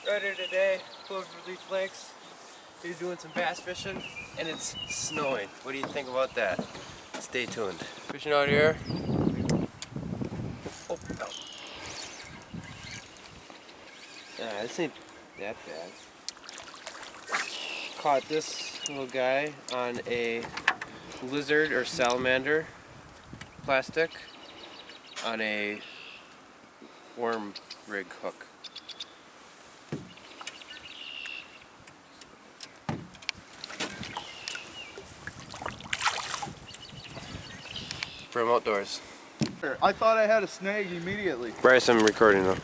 Earlier today, Cloverleaf Lakes, he's doing some bass fishing, and it's snowing. What do you think about that? Stay tuned. Fishing out here. Oh, no. This ain't that bad. Caught this little guy on a lizard or salamander plastic on a worm rig hook. Prim Outdoors. I thought I had a snag immediately. Bryce, I'm recording though.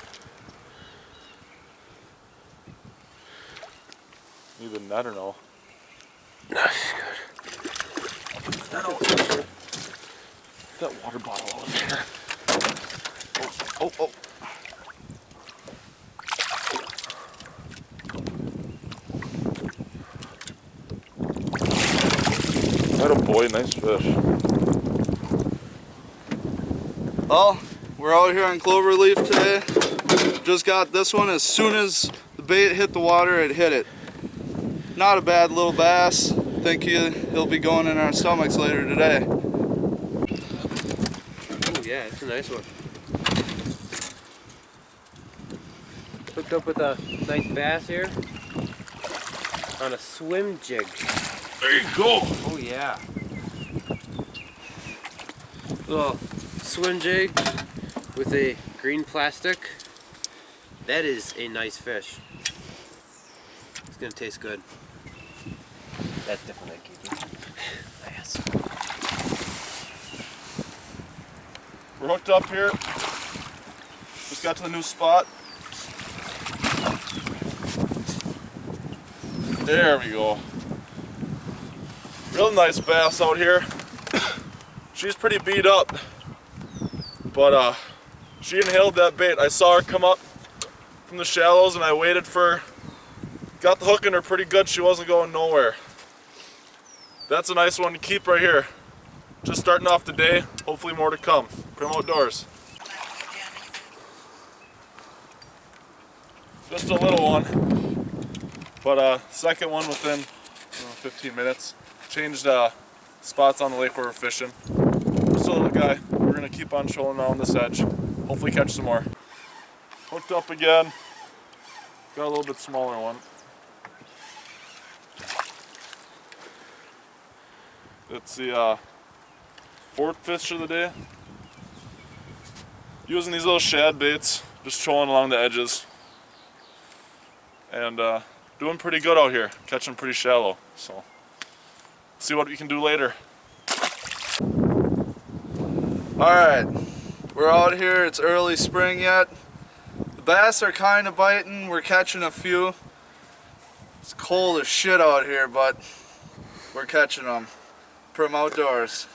Need the net or no? No, she's good. That water bottle over there. Oh. Atta boy, nice fish. Well, we're out here on Cloverleaf today. Just got this one. As soon as the bait hit the water, it hit it. Not a bad little bass. Think he'll be going in our stomachs later today. Oh yeah, it's a nice one. Hooked up with a nice bass here on a swim jig. There you go. Oh yeah. Little swim jig with a green plastic. That is a nice fish. It's gonna taste good. That's different than keeping. Yes. We're hooked up here. Just got to the new spot. There we go. Real nice bass out here. She's pretty beat up, but she inhaled that bait. I saw her come up from the shallows and I waited for her. Got the hook in her pretty good. She wasn't going nowhere. That's a nice one to keep right here. Just starting off the day. Hopefully more to come. Prim Outdoors. Just a little one, but second one within 15 minutes. Changed spots on the lake where we're fishing. Just a little guy. We're gonna keep on trolling around this edge. Hopefully catch some more. Hooked up again. Got a little bit smaller one. It's the fourth fish of the day. Using these little shad baits, just trolling along the edges. And doing pretty good out here, catching pretty shallow. So, see what we can do later. Alright, we're out here. It's early spring yet. The bass are kind of biting. We're catching a few. It's cold as shit out here, but we're catching them. Prim Outdoors.